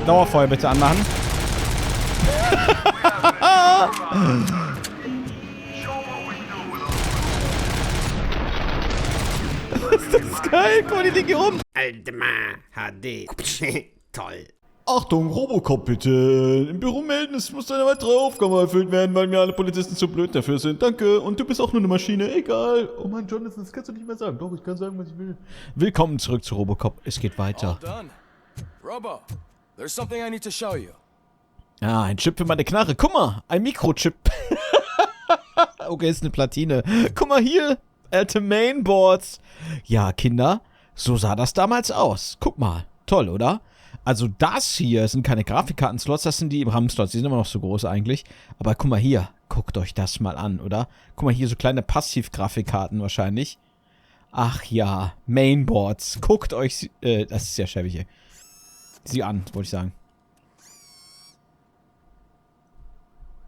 Dauerfeuer bitte anmachen. Das ist geil. Guck mal, die liegen hier rum. AldemarHD. Toll. Achtung, Robo-Cop bitte. Im Büro melden, es muss eine weitere Aufgabe erfüllt werden, weil mir alle Polizisten zu blöd dafür sind. Danke. Und du bist auch nur eine Maschine. Egal. Oh Mann, Jonathan, das kannst du nicht mehr sagen. Doch, ich kann sagen, was ich will. Willkommen zurück zu RoboCop. Es geht weiter. Robo, there's something I need to show you. Ah, ein Chip für meine Knarre. Guck mal, ein Mikrochip. Okay, ist eine Platine. Guck mal hier. Alte Mainboards. Ja, Kinder, so sah das damals aus. Guck mal. Toll, oder? Also das hier sind keine Grafikkarten-Slots, das sind die RAM-Slots. Die sind immer noch so groß eigentlich. Aber guck mal hier. Guckt euch das mal an, oder? Guck mal hier, so kleine Passiv-Grafikkarten wahrscheinlich. Ach ja, Mainboards. Guckt euch... das ist sehr schäbig hier. Sie an, wollte ich sagen.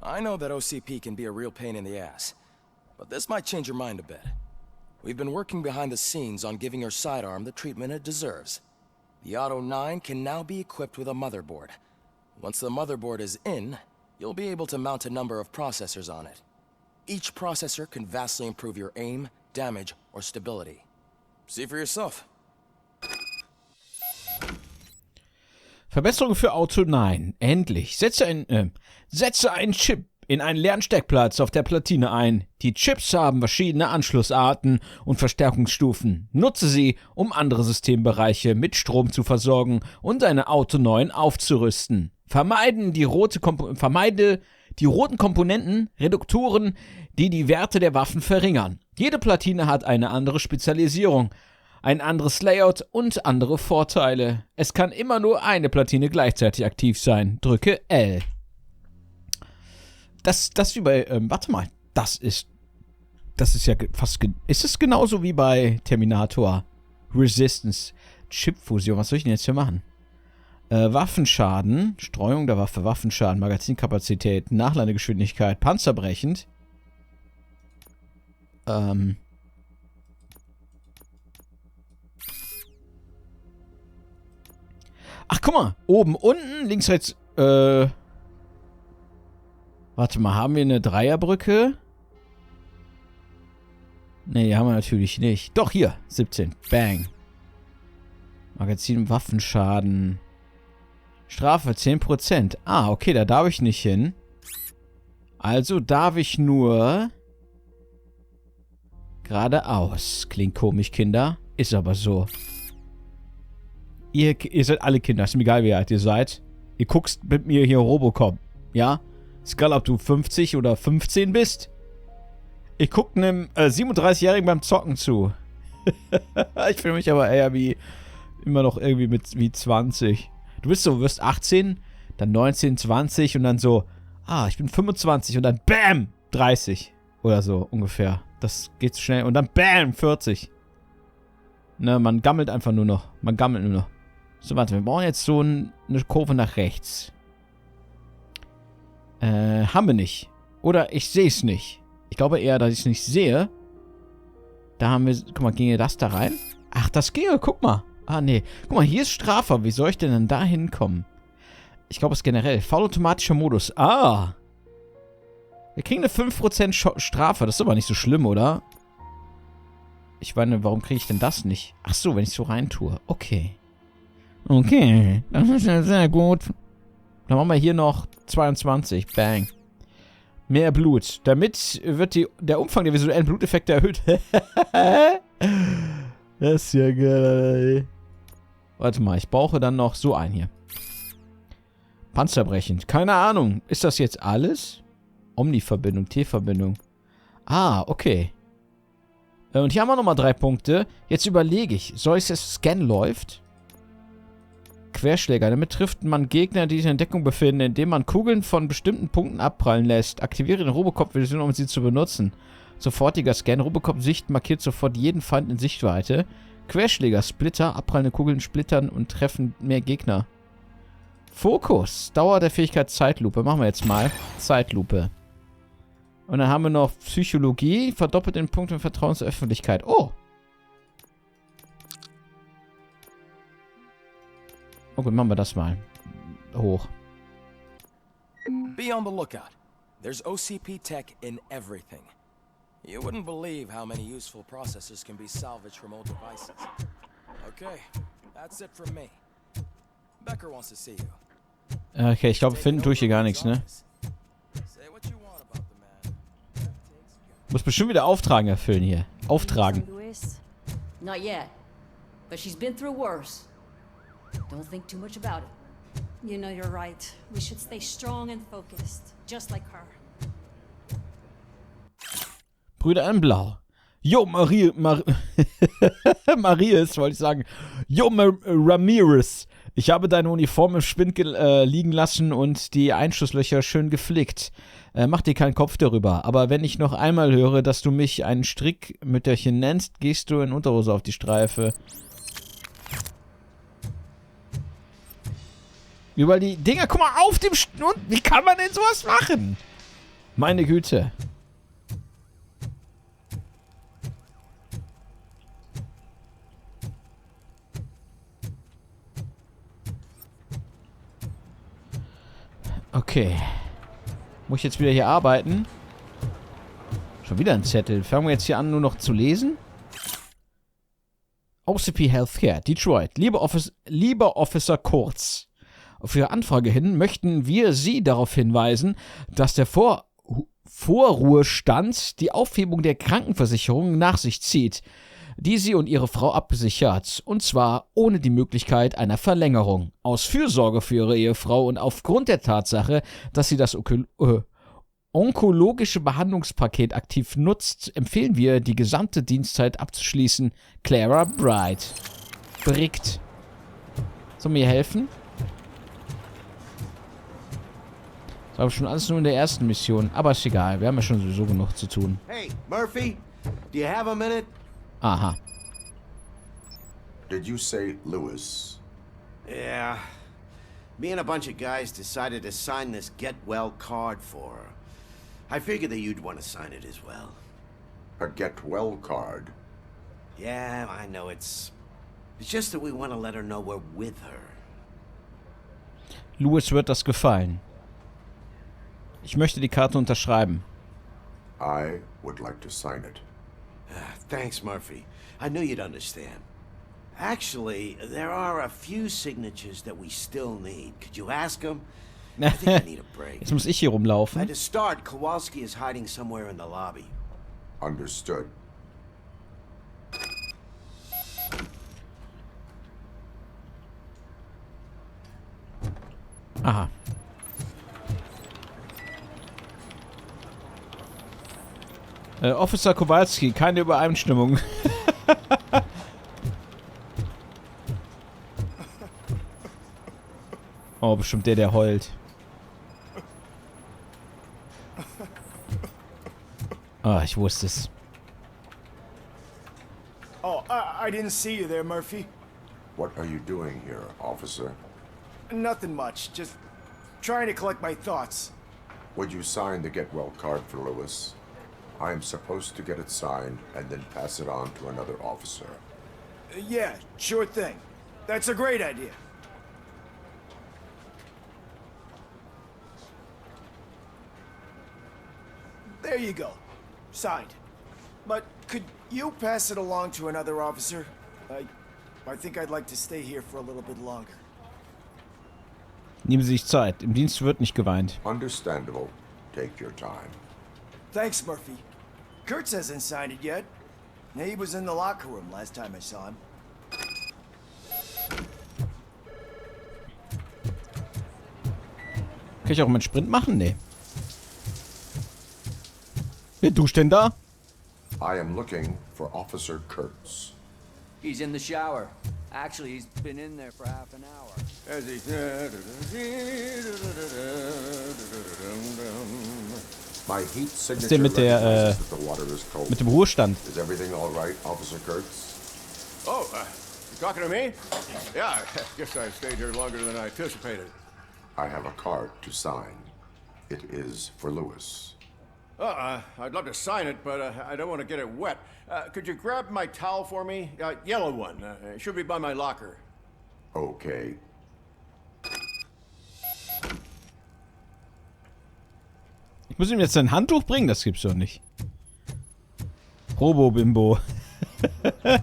I know that OCP can be a real pain in the ass, but this might change your mind a bit. We've been working behind the scenes on giving your sidearm the treatment it deserves. The Auto 9 can now be equipped with a motherboard. Once the motherboard is in, you'll be able to mount a number of processors on it. Each processor can vastly improve your aim, damage, or stability. See for yourself. Verbesserung für Auto 9. Endlich. Setze einen Chip in einen leeren Steckplatz auf der Platine ein. Die Chips haben verschiedene Anschlussarten und Verstärkungsstufen. Nutze sie, um andere Systembereiche mit Strom zu versorgen und deine Auto 9 aufzurüsten. Vermeide die roten Komponenten, Reduktoren, die die Werte der Waffen verringern. Jede Platine hat eine andere Spezialisierung, ein anderes Layout und andere Vorteile. Es kann immer nur eine Platine gleichzeitig aktiv sein. Drücke L. Das wie bei, warte mal, das ist ja fast, ist es genauso wie bei Terminator Resistance, Chipfusion, was soll ich denn jetzt hier machen? Waffenschaden, Streuung der Waffe, Waffenschaden, Magazinkapazität, Nachladegeschwindigkeit, panzerbrechend. Ach, guck mal, oben, unten, links, rechts, warte mal, haben wir eine Dreierbrücke? Nee, haben wir natürlich nicht. Doch, hier, 17. Bang. Magazin, Waffenschaden. Strafe 10%. Ah, okay, da darf ich nicht hin. Also darf ich nur geradeaus. Klingt komisch, Kinder. Ist aber so. Ihr seid alle Kinder. Ist mir egal, wie alt ihr seid. Ihr guckst mit mir hier Robo-Cop. Ja? Ist egal, ob du 50 oder 15 bist. Ich guck einem 37-Jährigen beim Zocken zu. Ich fühle mich aber eher wie immer noch irgendwie wie 20. Du wirst 18, dann 19, 20 und dann so, ich bin 25 und dann BAM! 30 oder so ungefähr. Das geht schnell und dann BAM! 40. Ne, man gammelt einfach nur noch. Man gammelt nur noch. So, warte, wir brauchen jetzt so eine Kurve nach rechts. Haben wir nicht. Oder ich sehe es nicht. Ich glaube eher, dass ich es nicht sehe. Da haben wir... Guck mal, ginge das da rein? Ach, das ginge. Guck mal. Ah, nee. Guck mal, hier ist Strafe. Wie soll ich denn dann da hinkommen? Ich glaube, es ist generell. Vollautomatischer Modus. Ah. Wir kriegen eine 5% Strafe. Das ist aber nicht so schlimm, oder? Ich meine, warum kriege ich denn das nicht? Ach so, wenn ich so rein tue. Okay. Okay. Das ist ja sehr gut. Dann machen wir hier noch 22. Bang. Mehr Blut. Damit wird der Umfang der visuellen Bluteffekte erhöht. Das ist ja geil. Warte mal, ich brauche dann noch so einen hier. Panzerbrechend. Keine Ahnung. Ist das jetzt alles? Omni-Verbindung, T-Verbindung. Ah, okay. Und hier haben wir nochmal 3 Punkte. Jetzt überlege ich, soll es jetzt Scan läuft? Querschläger. Damit trifft man Gegner, die sich in Deckung befinden, indem man Kugeln von bestimmten Punkten abprallen lässt. Aktiviere den Robocop-Version, um sie zu benutzen. Sofortiger Scan. Robocop-Sicht markiert sofort jeden Feind in Sichtweite. Querschläger, Splitter, abprallende Kugeln splittern und treffen mehr Gegner. Fokus. Dauer der Fähigkeit Zeitlupe. Machen wir jetzt mal. Zeitlupe. Und dann haben wir noch Psychologie. Verdoppelt den Punkt und Vertrauen zur Öffentlichkeit. Oh. Oh gut, machen wir das mal. hoch. Be on the lookout. There's OCP tech in everything. You wouldn't believe how many useful processors can be salvaged from old devices. Okay, that's it from me. Becker wants to see you. Okay, ich glaube, finden tue ich hier gar nichts, ne? Muss bestimmt wieder Auftragen erfüllen hier. Auftragen. Not yet, but she's been through worse. Don't think too much about it. You know you're right. We should stay strong and focused, just like her. Brüder in Blau. Jo, Marius, wollte ich sagen. Jo, Ramirez. Ich habe deine Uniform im Spind liegen lassen und die Einschusslöcher schön geflickt. Mach dir keinen Kopf darüber. Aber wenn ich noch einmal höre, dass du mich ein Strickmütterchen nennst, gehst du in Unterhose auf die Streife. Überall die Dinger, guck mal, auf dem Schnund. Wie kann man denn sowas machen? Meine Güte. Okay. Muss ich jetzt wieder hier arbeiten? Schon wieder ein Zettel. Fangen wir jetzt hier an, nur noch zu lesen? OCP Healthcare, Detroit. Lieber Officer Kurz. Auf Ihre Anfrage hin möchten wir Sie darauf hinweisen, dass der Vorruhestand die Aufhebung der Krankenversicherung nach sich zieht, die Sie und Ihre Frau absichert, und zwar ohne die Möglichkeit einer Verlängerung. Aus Fürsorge für Ihre Ehefrau und aufgrund der Tatsache, dass sie das onkologische Behandlungspaket aktiv nutzt, empfehlen wir, die gesamte Dienstzeit abzuschließen. Clara Bright. Brickt. Soll mir helfen? Das war schon alles nur in der ersten Mission, aber ist egal, wir haben ja schon sowieso genug zu tun. Hey, Murphy, do you have a minute? Aha. Did you say Lewis? Yeah. Me and a bunch of guys decided to sign this get well card for her. I figured that you'd want to sign it as well. A get well card? Yeah, I know it's just that we want to let her know we're with her. Lewis wird das gefallen. Ich möchte die Karte unterschreiben. I would like to sign it. Thanks, Murphy. I knew you'd understand. Actually, there are a few signatures that we still need. Could you ask them? I think I need a break. Jetzt muss ich hier rumlaufen. To start, Kowalski is hiding somewhere in the lobby. Understood. Aha. Officer Kowalski, keine Übereinstimmung. Oh, bestimmt der heult. Ah, ich wusste es. Oh, I didn't see you there, Murphy. What are you doing here, officer? Nothing much, just trying to collect my thoughts. Would you sign the get well card for Lewis? I am supposed to get it signed and then pass it on to another officer. Yeah, sure thing. That's a great idea. There you go. Signed. But could you pass it along to another officer? I think I'd like to stay here for a little bit longer. Nehmen Sie sich Zeit. Im Dienst wird nicht geweint. Understandable. Take your time. Thanks, Murphy. Kurtz hasn't signed it yet. He was in the locker room last time I saw him. Kann ich auch meinen Sprint machen? Nee. Wer duscht denn da? I am looking for Officer Kurtz. He's in the shower. Actually, he's been in there for half an hour. My heat Was signature ist denn mit der, recognizes that the water is cold. mit dem Ruhestand? Is everything all right, Officer Kurtz? Oh, you talking to me? Yeah, I guess I stayed here longer than I anticipated. I have a card to sign. It is for Lewis. I'd love to sign it, but I don't want to get it wet. Could you grab my towel for me? Yellow one. It should be by my locker. Okay. Ich muss ihm jetzt ein Handtuch bringen? Das gibt's doch nicht. Robo-Bimbo. Das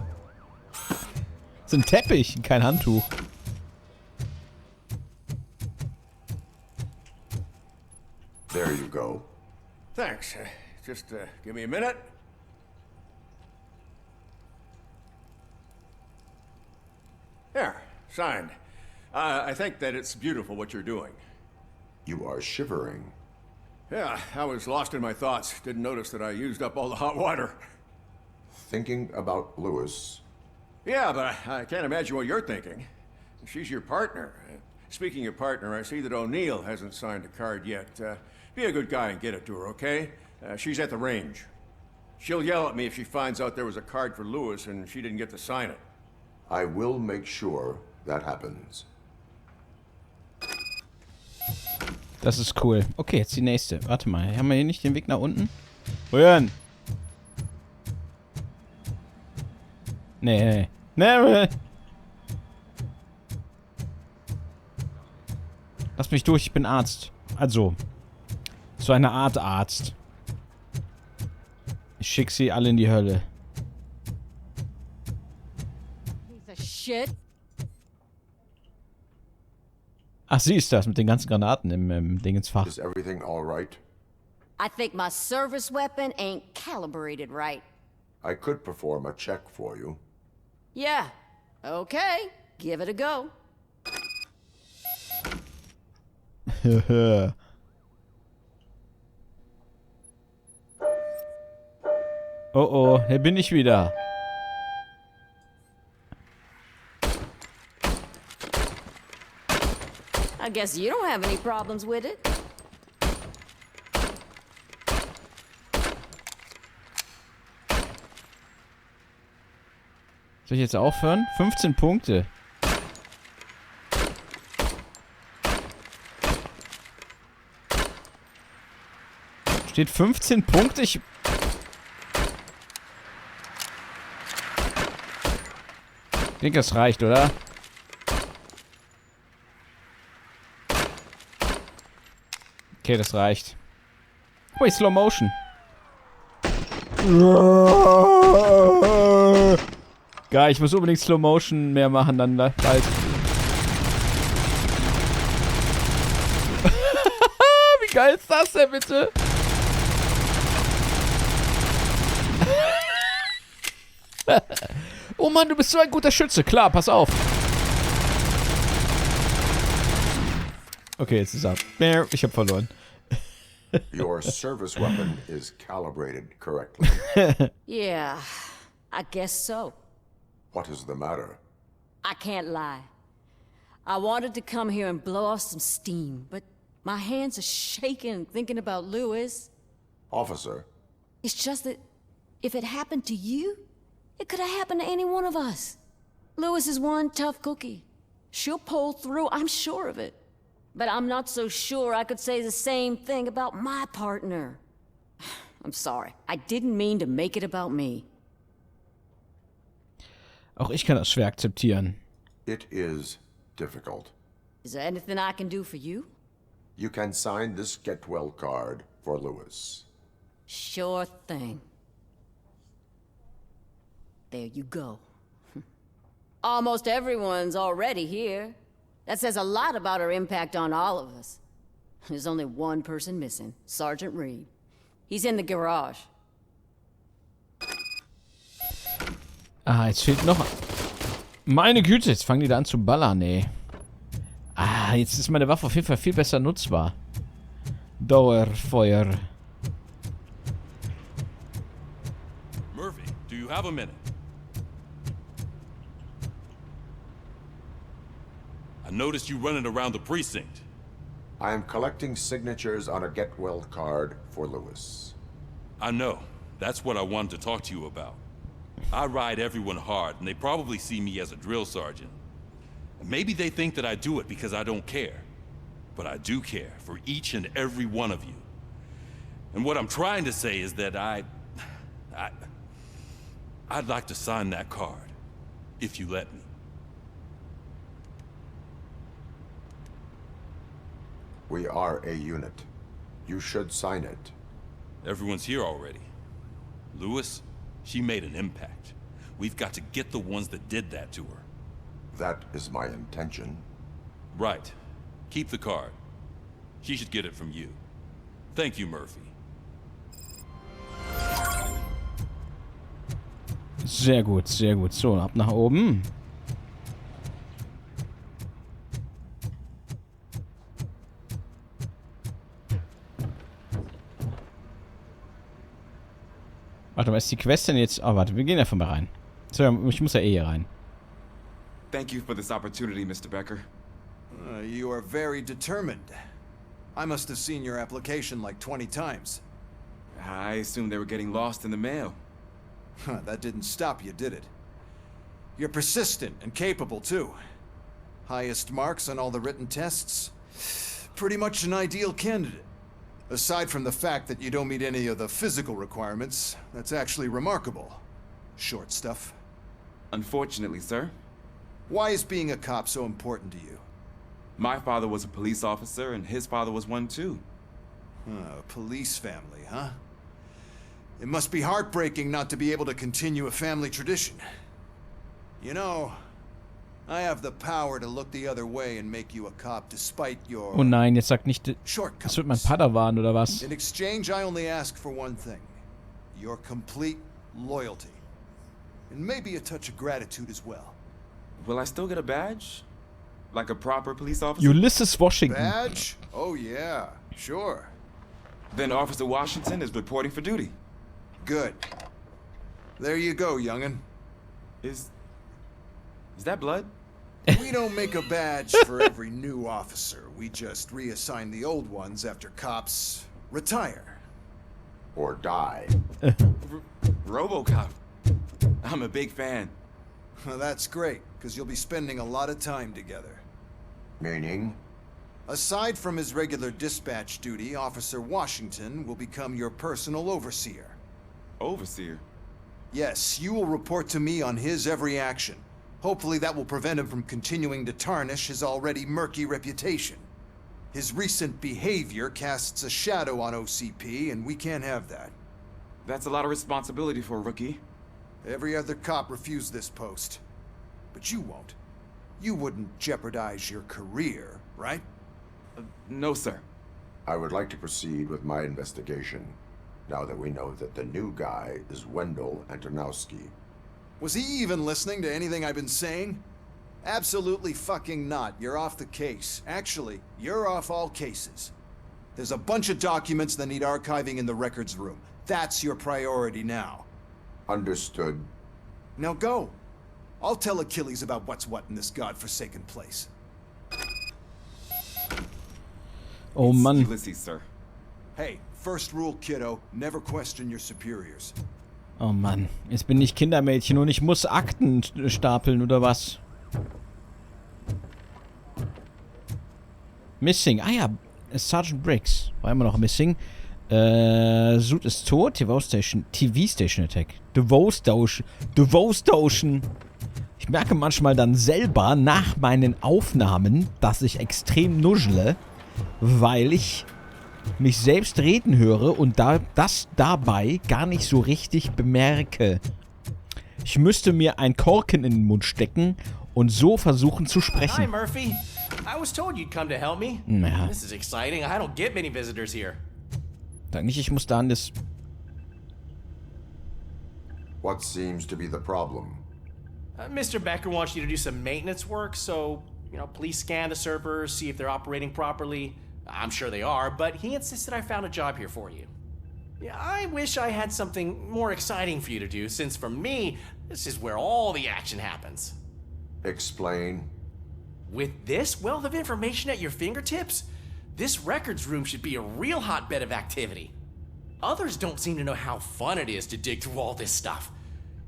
ist ein Teppich, kein Handtuch. There you go. Thanks. Just give me a minute. There, signed. I think that it's beautiful what you're doing. You are shivering. Yeah, I was lost in my thoughts. Didn't notice that I used up all the hot water. Thinking about Lewis. Yeah, but I can't imagine what you're thinking. She's your partner. Speaking of partner, I see that O'Neill hasn't signed a card yet. Be a good guy and get it to her, okay? She's at the range. She'll yell at me if she finds out there was a card for Lewis and she didn't get to sign it. I will make sure that happens. Das ist cool. Okay, jetzt die nächste. Warte mal, haben wir hier nicht den Weg nach unten? Rühren! Nee. Nee. Lass mich durch, ich bin Arzt. Also, so eine Art Arzt. Ich schick sie alle in die Hölle. Piece of shit. Ach, sie ist das mit den ganzen Granaten im Dingensfach. Is everything all right? I think my service weapon ain't calibrated right. I could perform a check for you. Yeah. Okay. Give it a go. Oh oh, hier bin ich wieder. I guess you don't have any problems with it. Soll ich jetzt aufhören? 15 Punkte. Steht 15 Punkte? Ich denke, das reicht, oder? Okay, das reicht. Oh, Slow Motion. Geil, ich muss unbedingt Slow Motion mehr machen, dann bald. Wie geil ist das denn, bitte? Oh Mann, du bist so ein guter Schütze. Klar, pass auf. Okay, jetzt ist ab. Ich hab verloren. Your service weapon is calibrated correctly. Yeah, I guess so. What is the matter? I can't lie. I wanted to come here and blow off some steam, but my hands are shaking thinking about Lewis. Officer, It's just that if it happened to you, it could have happened to any one of us. Lewis is one tough cookie. She'll pull through, I'm sure of it. But I'm not so sure I could say the same thing about my partner. I'm sorry. I didn't mean to make it about me. Auch ich kann das schwer akzeptieren. it is difficult. Is there anything I can do for you? You can sign this get well card for Lewis. Sure thing. There you go. Almost everyone's already here. That says a lot about her impact on all of us. There's only one person missing, Sergeant Reed. He's in the garage. Ah, jetzt fehlt noch... Meine Güte, jetzt fangen die da an zu ballern, ey. Ah, jetzt ist meine Waffe auf jeden Fall viel besser nutzbar. Dauerfeuer. Murphy, do you have a minute? I noticed you running around the precinct. I am collecting signatures on a get well card for Lewis. I know. That's what I wanted to talk to you about. I ride everyone hard, and they probably see me as a drill sergeant. Maybe they think that I do it because I don't care. But I do care for each and every one of you. And what I'm trying to say is that I'd like to sign that card, if you let me. We are a unit. You should sign it. Everyone's here already. Lewis, she made an impact. We've got to get the ones that did that to her. That is my intention. Right. Keep the card. She should get it from you. Thank you, Murphy. Sehr gut, sehr gut. So, ab nach oben. Warte mal, ist die Quest denn jetzt... Oh, warte, wir gehen einfach mal rein. So, ich muss ja eh hier rein. Thank you for this opportunity, Mr. Becker. You are very determined. I must have seen your application like 20 times. I assumed they were getting lost in the mail. That didn't stop you, did it? You're persistent and capable, too. Highest marks on all the written tests. Pretty much an ideal candidate. Aside from the fact that you don't meet any of the physical requirements, that's actually remarkable. Short stuff. Unfortunately, sir. Why is being a cop so important to you? My father was a police officer, and his father was one, too. A police family, huh? It must be heartbreaking not to be able to continue a family tradition. You know, I have the power to look the other way and make you a cop despite your... Oh nein, jetzt sagt nicht... shortcomings. Das wird mein Padawan, oder was? In exchange, I only ask for one thing. Your complete loyalty. And maybe a touch of gratitude as well. Will I still get a badge? Like a proper police officer? Ulysses Washington. Badge? Oh yeah, sure. Then Officer Washington is reporting for duty. Good. There you go, young'un. Is that blood? We don't make a badge for every new officer. We just reassign the old ones after cops retire. Or die. RoboCop. I'm a big fan. Well, that's great, because you'll be spending a lot of time together. Meaning? Aside from his regular dispatch duty, Officer Washington will become your personal overseer. Overseer? Yes, you will report to me on his every action. Hopefully that will prevent him from continuing to tarnish his already murky reputation. His recent behavior casts a shadow on OCP, and we can't have that. That's a lot of responsibility for a rookie. Every other cop refused this post. But you won't. You wouldn't jeopardize your career, right? No, sir. I would like to proceed with my investigation, now that we know that the new guy is Wendell Antonowski. Was he even listening to anything I've been saying? Absolutely fucking not. You're off the case. Actually, you're off all cases. There's a bunch of documents that need archiving in the records room. That's your priority now. Understood. Now go. I'll tell Achilles about what's what in this godforsaken place. Oh Mann. Ulysses, sir. Hey, first rule, kiddo, never question your superiors. Oh Mann, jetzt bin ich Kindermädchen und ich muss Akten stapeln, oder was? Missing. Ah ja, Sergeant Briggs. War immer noch missing. Suit ist tot. TV-Station Attack. Devotion. Ich merke manchmal dann selber nach meinen Aufnahmen, dass ich extrem nuschle, weil ich mich selbst reden höre und das dabei gar nicht so richtig bemerke. Ich müsste mir ein Korken in den Mund stecken und so versuchen zu sprechen. Hi, Murphy. I was told you'd come to help me. Naja. This is exciting. I don't get many visitors here. Sag nicht, ich muss da an das... What seems to be the problem? Mr. Becker wants you to do some maintenance work, so, please scan the servers, see if they're operating properly. I'm sure they are, but he insisted I found a job here for you. Yeah, I wish I had something more exciting for you to do, since for me, this is where all the action happens. Explain. With this wealth of information at your fingertips, this records room should be a real hotbed of activity. Others don't seem to know how fun it is to dig through all this stuff.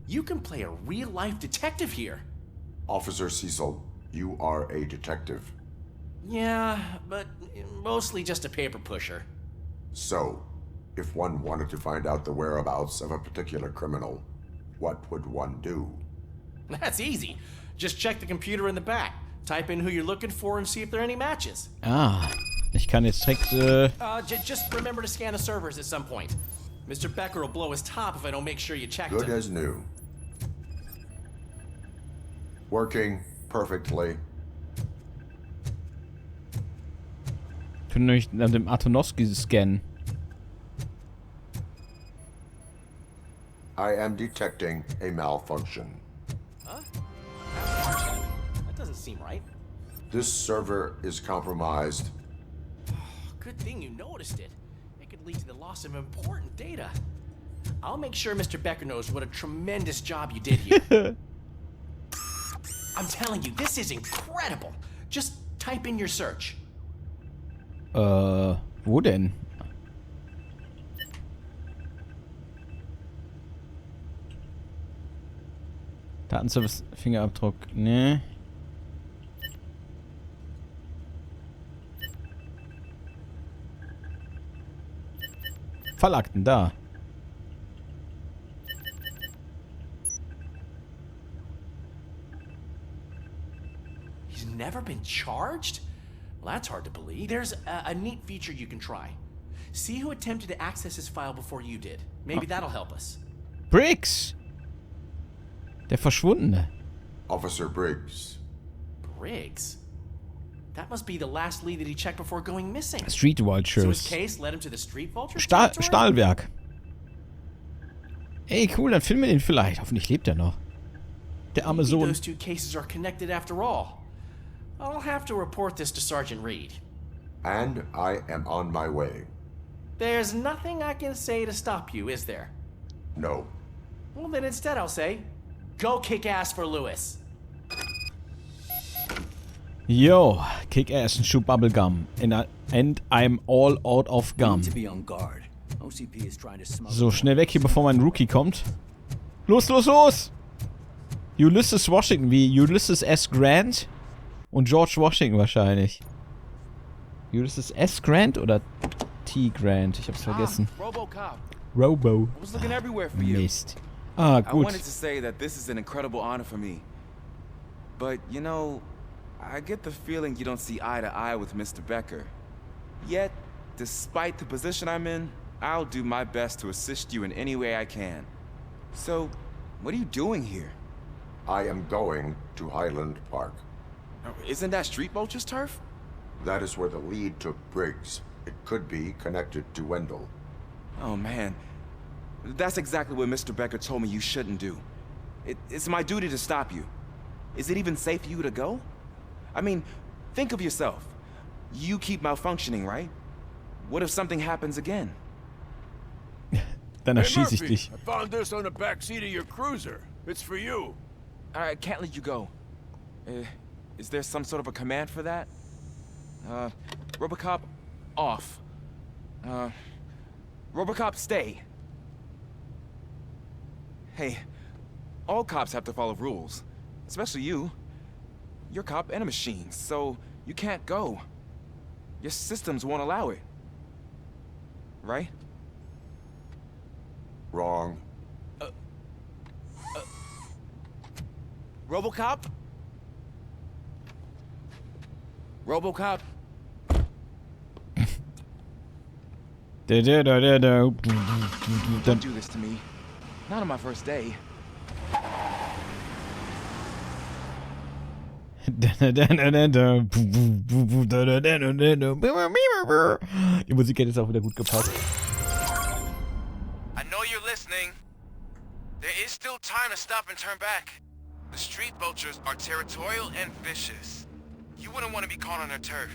You can play a real-life detective here. Officer Cecil, you are a detective. Yeah, but mostly just a paper pusher. So, if one wanted to find out the whereabouts of a particular criminal, what would one do? That's easy. Just check the computer in the back. Type in who you're looking for and see if there are any matches. Ah, Ich kann jetzt direkt, Just remember to scan the servers at some point. Mr. Becker will blow his top if I don't make sure you checked Good them. as new. Working perfectly. können euch nach dem Antonowski scannen. I am detecting a malfunction. Huh? That doesn't seem right. This server is compromised. Good thing you noticed it. It could lead to the loss of important data. I'll make sure Mr. Becker knows what a tremendous job you did here. I'm telling you, this is incredible. Just type in your search. Wo denn? Datenservice, Fingerabdruck, ne. Fallakten, da. He's never been charged? Well, that's hard to believe. There's a neat feature you can try. See who attempted to access his file before you did. Maybe that'll help us. Briggs! Der Verschwundene. Officer Briggs. Briggs? That must be the last lead that he checked before going missing. Street Vultures. So his case led him to the Street Vultures? Stahlwerk. Ey, cool, dann filmen wir den vielleicht. Hoffentlich lebt er noch. Der arme Sohn. Those two cases are connected after all. I'll have to report this to Sergeant Reed. And I am on my way. There's nothing I can say to stop you, is there? No. Well, then instead I'll say, go kick ass for Lewis. Yo, kick ass and chew bubblegum. And I'm all out of gum. So, schnell weg hier, bevor mein Rookie kommt. Los, los, los! Ulysses Washington, wie Ulysses S. Grant und George Washington wahrscheinlich. Ulysses S. Grant oder T. Grant? Ich hab's vergessen. RoboCop. Robo. I was looking everywhere for you. Mist. Ah, I gut. wanted to say that this is an incredible honor for me. But, you know, I get the feeling you don't see eye to eye with Mr. Becker. Yet, despite the position I'm in, I'll do my best to assist you in any way I can. So, what are you doing here? I am going to Highland Park. Isn't that Street Vulture's turf? That is where the lead took Briggs. It could be connected to Wendell. Oh, man. That's exactly what Mr. Becker told me you shouldn't do. It's my duty to stop you. Is it even safe for you to go? I mean, think of yourself. You keep malfunctioning, right? What if something happens again? Dann erschieße ich dich. I found this on the back seat of your cruiser. It's for you. I can't let you go. Is there some sort of a command for that? RoboCop, off. RoboCop, stay. Hey, all cops have to follow rules. Especially you. You're a cop and a machine, so you can't go. Your systems won't allow it. Right? Wrong. RoboCop? RoboCop? Don't do this to me. Not on my first day. Die Musik hat jetzt auch wieder gut gepasst. I know you're listening. There is still time to stop and turn back. The Street Vultures are territorial and vicious. You wouldn't want to be caught on their turf,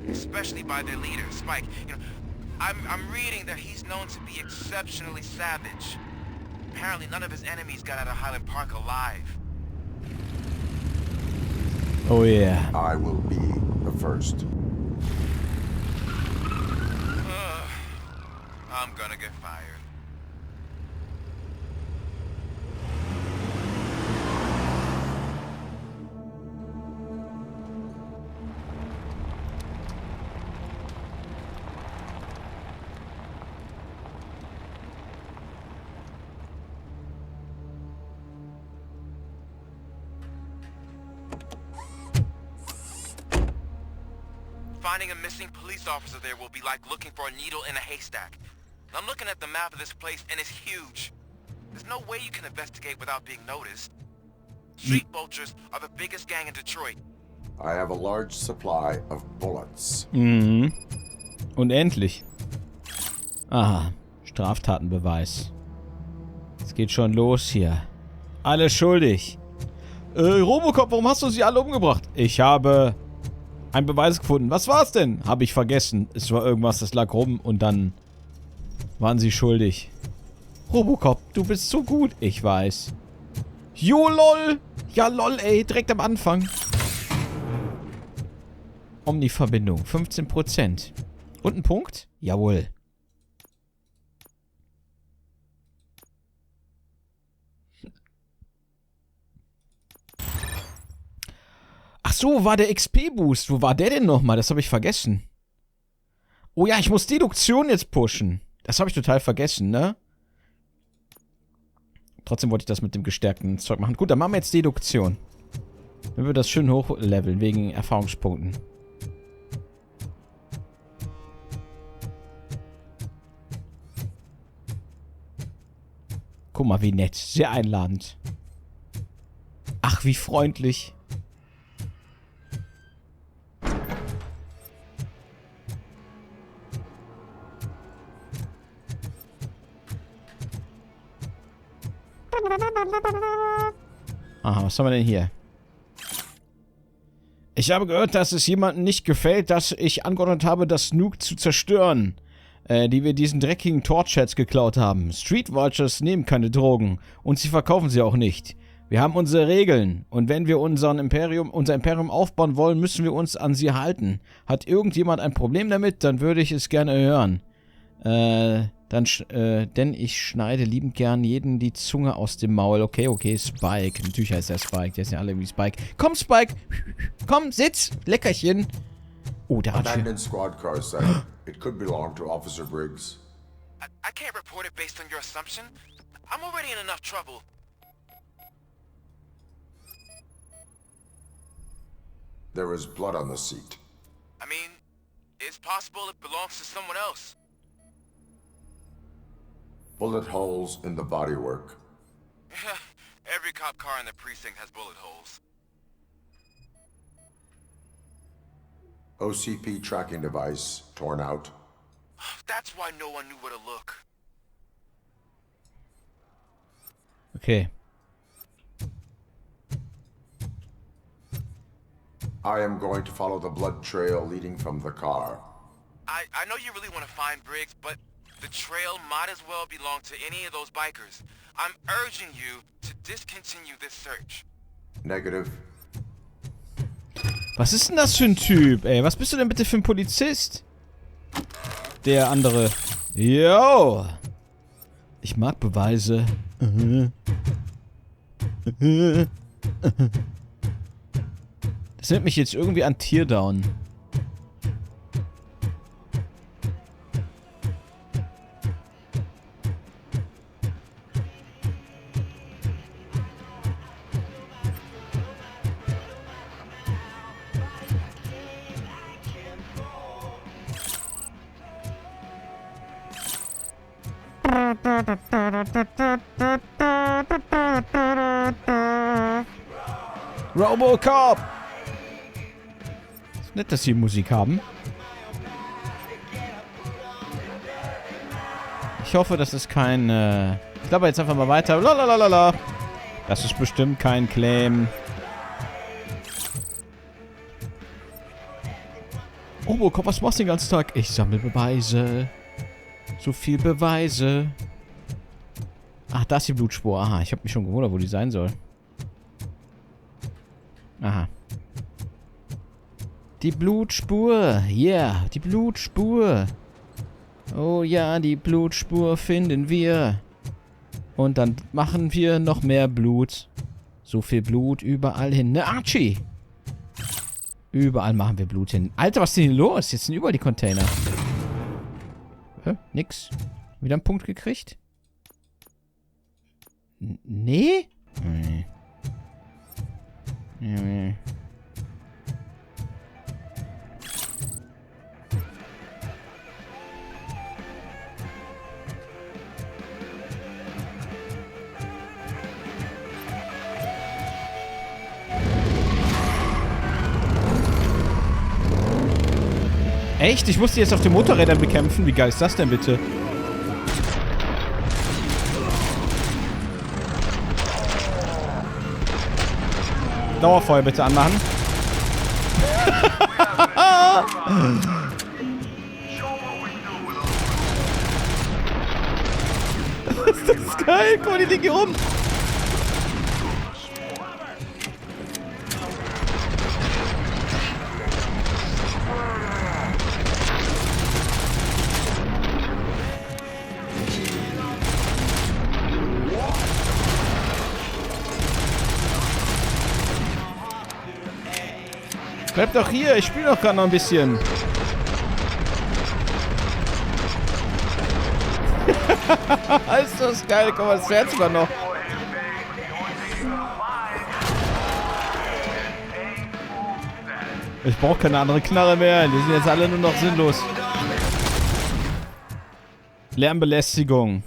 especially by their leader, Spike. You know, I'm reading that he's known to be exceptionally savage. Apparently, none of his enemies got out of Highland Park alive. Oh yeah. I will be the first. I'm gonna get fired. Finding a missing police officer there will be like looking for a needle in a haystack. I'm looking at the map of this place and it's huge. There's no way you can investigate without being noticed. Street vultures are the biggest gang in Detroit. I have a large supply of bullets. Mhm. Und endlich. Aha. Straftatenbeweis. Es geht schon los hier. Alle schuldig. Robocop, warum hast du sie alle umgebracht? Ich habe einen Beweis gefunden. Was war's denn? Habe ich vergessen. Es war irgendwas, das lag rum und dann waren sie schuldig. Robocop, du bist so gut. Ich weiß. Jo, lol. Ja, lol, ey. Direkt am Anfang. Omni-Verbindung. 15%. Und ein Punkt? Jawohl. Ach so, war der XP-Boost. Wo war der denn nochmal? Das habe ich vergessen. Oh ja, ich muss Deduktion jetzt pushen. Das habe ich total vergessen, ne? Trotzdem wollte ich das mit dem gestärkten Zeug machen. Gut, dann machen wir jetzt Deduktion. Dann wird das schön hochleveln, wegen Erfahrungspunkten. Guck mal, wie nett. Sehr einladend. Ach, wie freundlich. Aha, was haben wir denn hier? Ich habe gehört, dass es jemandem nicht gefällt, dass ich angeordnet habe, das Nuke zu zerstören, die wir diesen dreckigen Torchheads geklaut haben. Street Vultures nehmen keine Drogen und sie verkaufen sie auch nicht. Wir haben unsere Regeln und wenn wir unser Imperium aufbauen wollen, müssen wir uns an sie halten. Hat irgendjemand ein Problem damit, dann würde ich es gerne hören. Denn ich schneide liebend gern jeden die Zunge aus dem Maul. Okay, Spike. Natürlich heißt er Spike. Der ist ja alle wie Spike. Komm, Spike! Komm, sitz! Leckerchen! Oh, der hat Abandoned squad car said it could belong to Officer Briggs. I can't report it based on your assumption. I'm already in enough trouble. There is blood on the seat. I mean, it's possible it belongs to someone else. Bullet holes in the bodywork. Every cop car in the precinct has bullet holes. OCP tracking device torn out. That's why no one knew where to look. Okay. I am going to follow the blood trail leading from the car. I know you really want to find Briggs, but the trail might as well belong to any of those bikers. I'm urging you to discontinue this search. Negative. Was ist denn das für ein Typ, ey? Was bist du denn bitte für ein Polizist? Der andere. Yo! Ich mag Beweise. Das nimmt mich jetzt irgendwie an Teardown. Robo-Cop! Ist nett, dass sie Musik haben. Ich hoffe, das ist kein... Ich glaube jetzt einfach mal weiter. Lalalala. Das ist bestimmt kein Claim. Robo-Cop, was machst du den ganzen Tag? Ich sammle Beweise. So viel Beweise. Ach, da ist die Blutspur. Aha, ich habe mich schon gewundert, wo die sein soll. Aha. Die Blutspur. Yeah, die Blutspur. Oh ja, die Blutspur finden wir. Und dann machen wir noch mehr Blut. So viel Blut überall hin. Ne, Archie! Überall machen wir Blut hin. Alter, was ist denn hier los? Jetzt sind überall die Container. Nix. Wieder einen Punkt gekriegt? Nee? Nee. Nee. Echt? Ich muss die jetzt auf den Motorrädern bekämpfen? Wie geil ist das denn bitte? Dauerfeuer bitte anmachen. Das ist geil. Guck mal, die liegen hier rum. Bleib doch hier, ich spiele doch gerade noch ein bisschen. Ist das geil, guck mal, das fährt sogar noch. Ich brauche keine andere Knarre mehr, die sind jetzt alle nur noch sinnlos. Lärmbelästigung.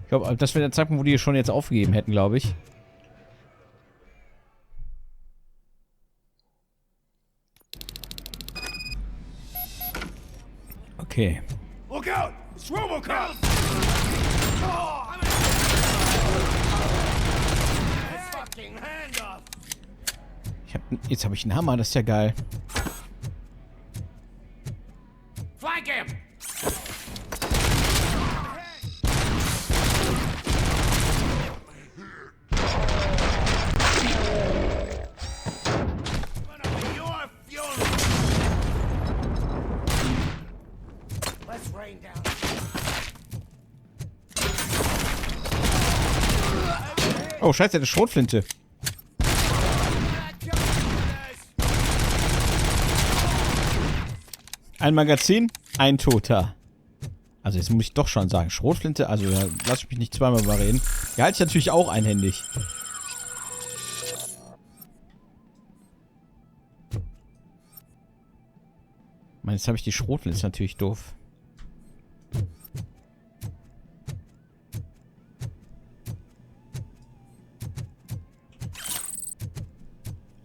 Ich glaube, das wäre der Zeitpunkt, wo die schon jetzt aufgegeben hätten, glaube ich. Okay. Look out! It's RoboCop! Jetzt habe ich einen Hammer, das ist ja geil. Flank him! Oh, scheiße, eine Schrotflinte. Ein Magazin, ein Toter. Also jetzt muss ich doch schon sagen, Schrotflinte, also ja, lass ich mich nicht zweimal überreden. Die halte ich natürlich auch einhändig. Ich meine, jetzt habe ich die Schrotflinte, ist natürlich doof.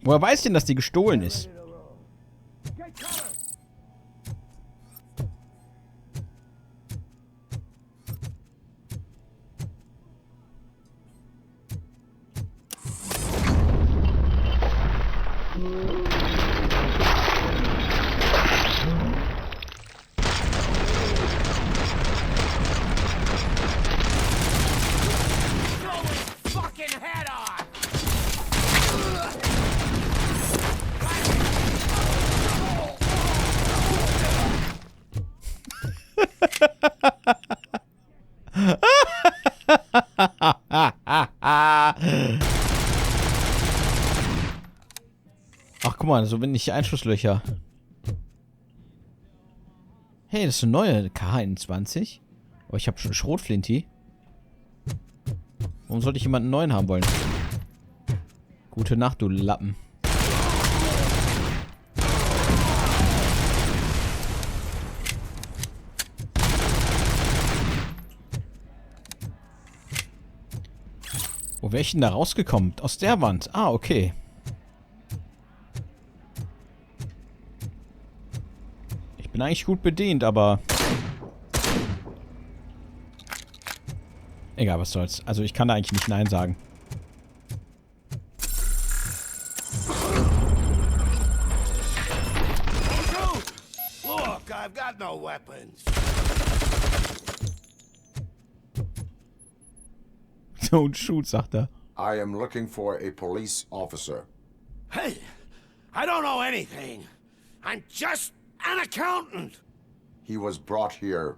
Woher weiß denn, dass die gestohlen ist? Ach, guck mal, so bin ich Einschusslöcher. Hey, das ist eine neue K21. Aber ich habe schon Schrotflinti. Warum sollte ich jemanden neuen haben wollen? Gute Nacht, du Lappen. Wo wäre ich denn da rausgekommen? Aus der Wand. Ah, okay. Ich bin eigentlich gut bedient, aber... Egal, was soll's. Also ich kann da eigentlich nicht Nein sagen. Look, I've got no weapons. Don't shoot, sagt er. I am looking for a police officer. Hey, I don't know anything. I'm just an accountant. He was brought here.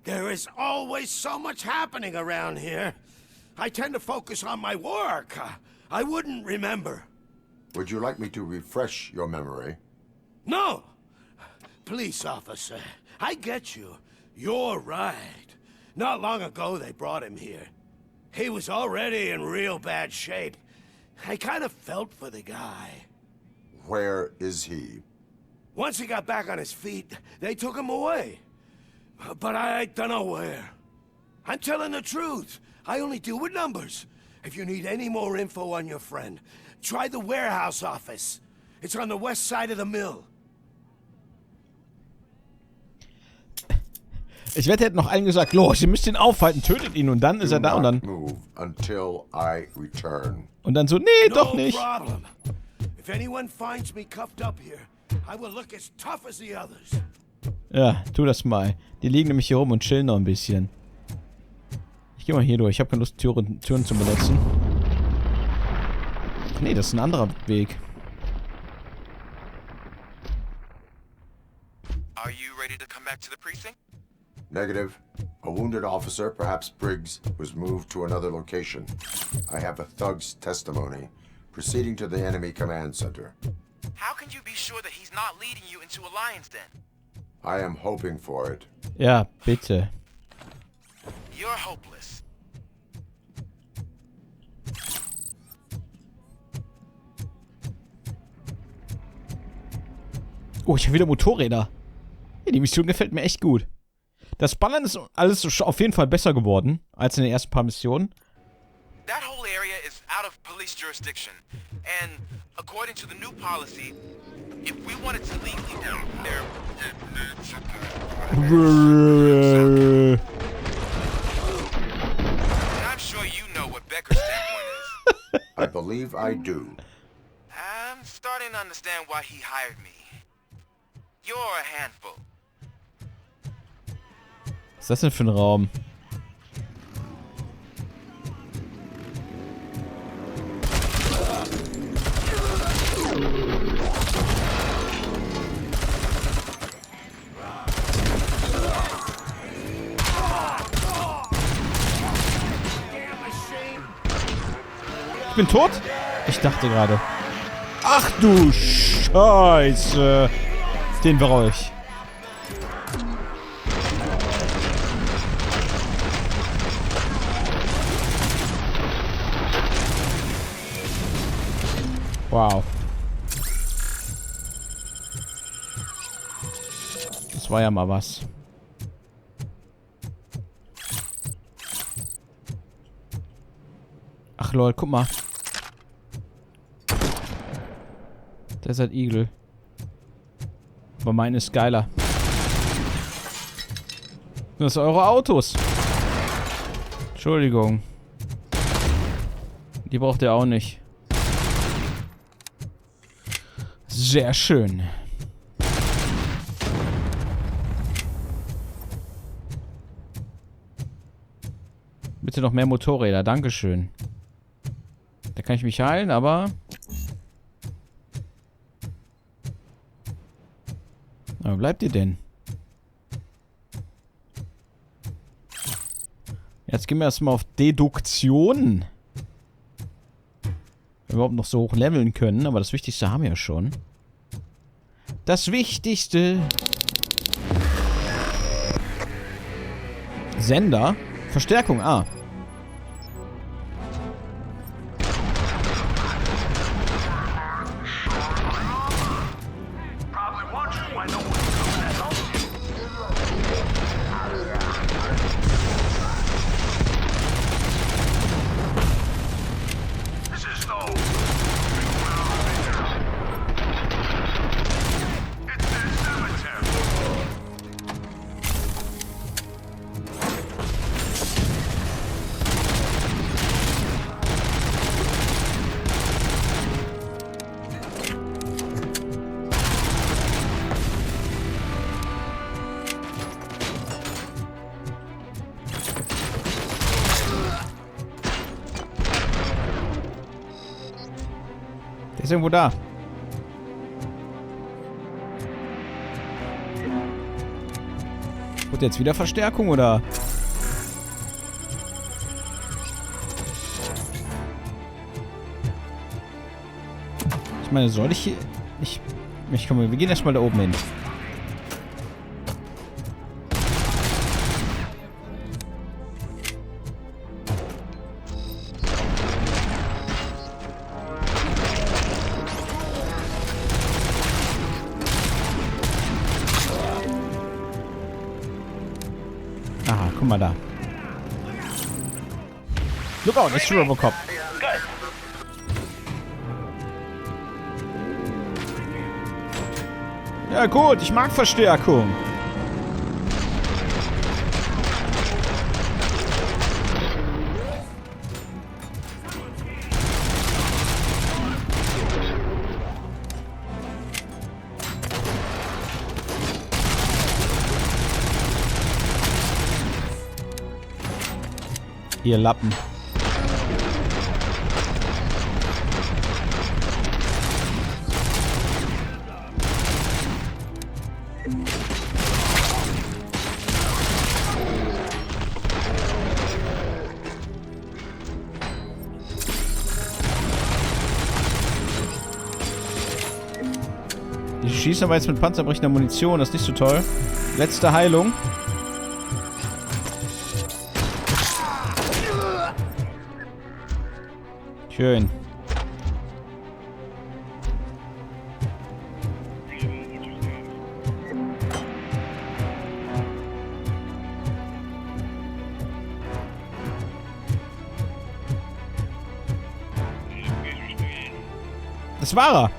There is always so much happening around here. I tend to focus on my work. I wouldn't remember. Would you like me to refresh your memory? No! Police officer, I get you. You're right. Not long ago they brought him here. He was already in real bad shape. I kind of felt for the guy. Where is he? Once he got back on his feet, they took him away. But I don't know where. I'm telling the truth. I only deal with numbers. If you need any more info on your friend, try the warehouse office. It's on the west side of the mill. Ich wette, er hätte noch allen gesagt, los, ihr müsst ihn aufhalten, tötet ihn und dann ist er da und dann... Move until I return. Und dann so, nee, doch nicht. Problem. If anyone finds me cuffed up here, I will look as tough as the others. Ja, tu das mal. Die liegen nämlich hier rum und chillen noch ein bisschen. Ich geh mal hier durch. Ich habe keine Lust, Türen zu benutzen. Ach nee, das ist ein anderer Weg. Are you ready to come back to the precinct? Negative. A wounded officer, perhaps Briggs, was moved to another location. I have a thug's testimony, proceeding to the enemy command center. How can you be sure that he's not leading you into a lion's den? I am hoping for it. Ja, bitte. You're hopeless. Oh, ich habe wieder Motorräder. Ja, die Mission gefällt mir echt gut. Das Ballern ist alles auf jeden Fall besser geworden als in den ersten paar Missionen. That whole area is out of police jurisdiction, and according to the new policy, if we wanted to legally down there, and I'm sure you know what Becker's standpoint is. I believe I do. I'm starting to understand why he hired me. You're a handful. Was ist das denn für ein Raum? Ich bin tot? Ich dachte gerade. Ach du Scheiße. Den bereue ich. Wow. Das war ja mal was. Ach lol, guck mal. Desert Eagle. Aber meine ist geiler. Das sind eure Autos. Entschuldigung. Die braucht ihr auch nicht. Sehr schön. Bitte noch mehr Motorräder. Dankeschön. Da kann ich mich heilen, aber... Wo bleibt ihr denn? Jetzt gehen wir erstmal auf Deduktion. Wenn wir überhaupt noch so hoch leveln können, aber das Wichtigste haben wir ja schon. Das Wichtigste. Sender. Verstärkung, ah. Der ist irgendwo da. Wird jetzt wieder Verstärkung, oder? Ich meine, soll ich hier... Ich komme... Wir gehen erstmal da oben hin. Aha, guck mal da. Look out, it's Robo-Cop. Ja gut, ich mag Verstärkung. Ihr Lappen. Die schießen aber jetzt mit panzerbrechender Munition, das ist nicht so toll. Letzte Heilung. Schön. Das war er.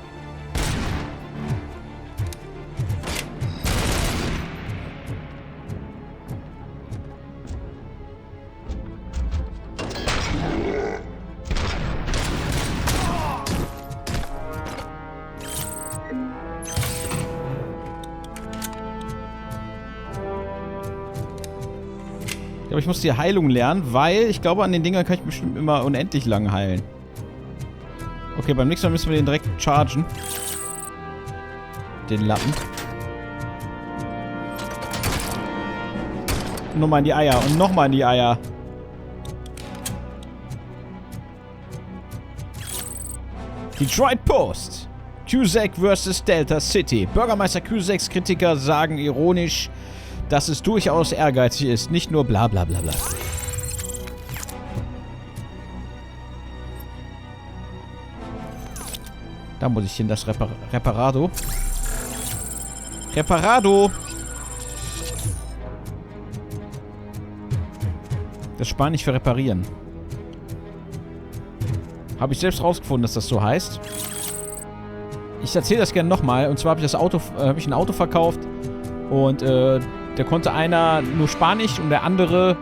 Aber ich muss die Heilung lernen, weil ich glaube, an den Dingern kann ich bestimmt immer unendlich lang heilen. Okay, beim nächsten Mal müssen wir den direkt chargen. Den Lappen. Nochmal in die Eier und nochmal in die Eier. Detroit Post. Cusack vs. Delta City. Bürgermeister Cusacks Kritiker sagen ironisch, dass es durchaus ehrgeizig ist, nicht nur bla bla bla bla. Da muss ich hin, das Reparado. Reparado! Das Spanisch für reparieren. Habe ich selbst rausgefunden, dass das so heißt. Ich erzähle das gerne nochmal. Und zwar habe ich ein Auto verkauft. Und da konnte einer nur Spanisch und der andere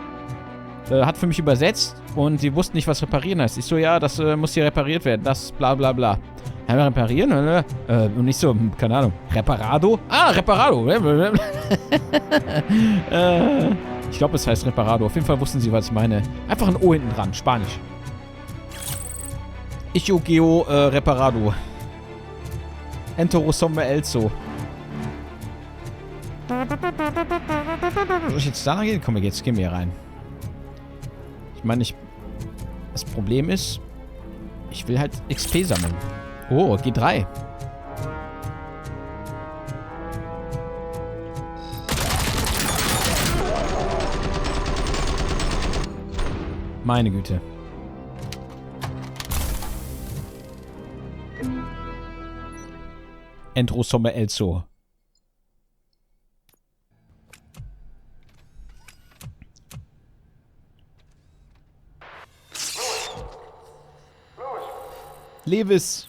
hat für mich übersetzt. Und sie wussten nicht, was reparieren heißt. Ich so, ja, das muss hier repariert werden. Das bla bla bla. Ja, wir reparieren, oder? Und nicht so, keine Ahnung. Reparado? Ah, Reparado. Ich glaube, es heißt Reparado. Auf jeden Fall wussten sie, was ich meine. Einfach ein O hinten dran. Spanisch. Ich geo Reparado. Entoro somme elso. Soll ich jetzt da reingehen? Komm, jetzt gehen wir hier rein. Ich meine, das Problem ist, ich will halt XP sammeln. Oh, G3. Meine Güte. Entro somme elso. Lewis.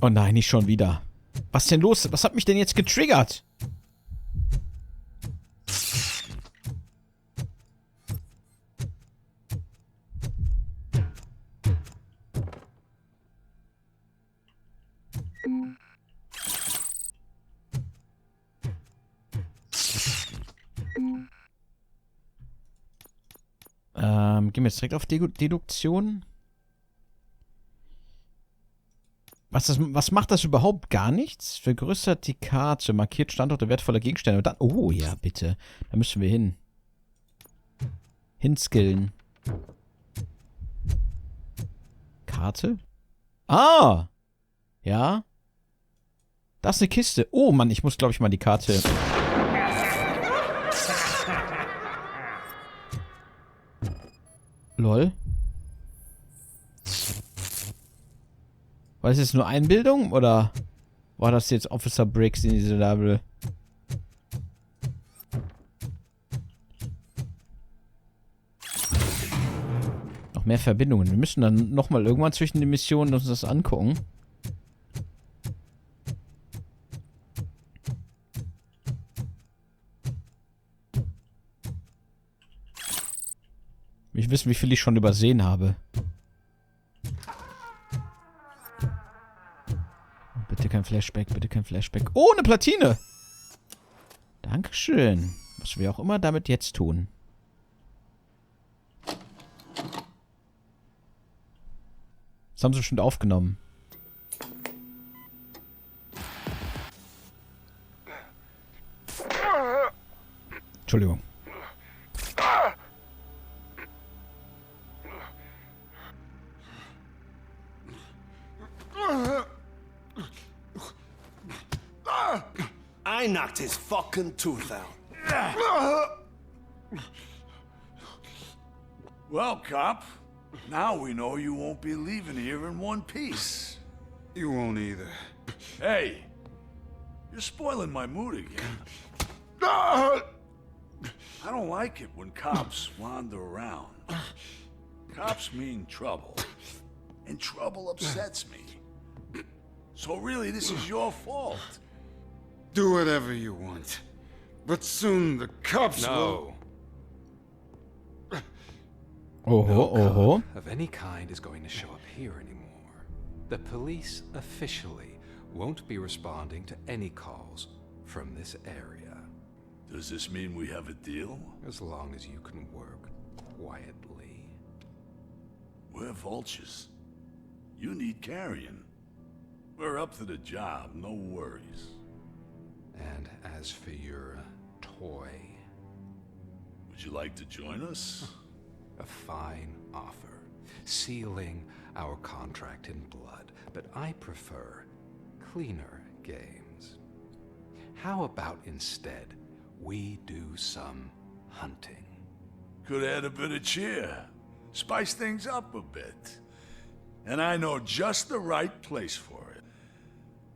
Oh nein, nicht schon wieder. Was denn los? Was hat mich denn jetzt getriggert? Gehen wir jetzt direkt auf Deduktion. Was macht das überhaupt? Gar nichts? Vergrößert die Karte, markiert Standorte wertvoller Gegenstände. Und dann, oh ja, bitte. Da müssen wir hin. Hinskillen. Karte? Ah! Ja? Das ist eine Kiste. Oh Mann, ich muss, glaube ich, mal die Karte... Lol. War das jetzt nur Einbildung? Oder war das jetzt Officer Briggs in diese Label? mehr Verbindungen. Wir müssen dann nochmal irgendwann zwischen den Missionen uns das angucken. Ich wissen, wie viel ich schon übersehen habe. Bitte kein Flashback, bitte kein Flashback. Oh, eine Platine! Dankeschön. Was wir auch immer damit jetzt tun. Das haben sie bestimmt aufgenommen. Entschuldigung. I knocked his fucking tooth out. Well, cop, now we know you won't be leaving here in one piece. You won't either. Hey, you're spoiling my mood again. I don't like it when cops wander around. Cops mean trouble, and trouble upsets me. So really, this is your fault. Do whatever you want. But soon the cops will... No cop of any kind is going to show up here anymore. The police officially won't be responding to any calls from this area. Does this mean we have a deal? As long as you can work quietly. We're vultures. You need carrion. We're up to the job, no worries. And as for your toy... Would you like to join us? A fine offer, sealing our contract in blood, but I prefer cleaner games. How about instead we do some hunting? Could add a bit of cheer, spice things up a bit. And I know just the right place for it.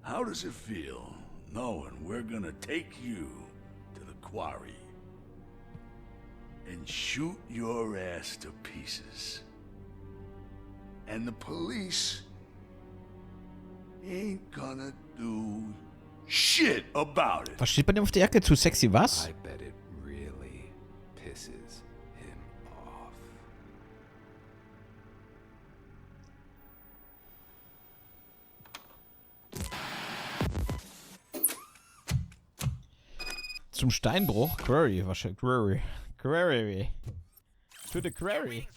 How does it feel knowing we're gonna take you to the quarry and shoot your ass to pieces? And the police ain't gonna do shit about it. Was steht bei dem auf der Jacke? Zu sexy was? I bet it really pisses him off. Zum Steinbruch? Quarry, wahrscheinlich. Quarry. Quarry. To the quarry.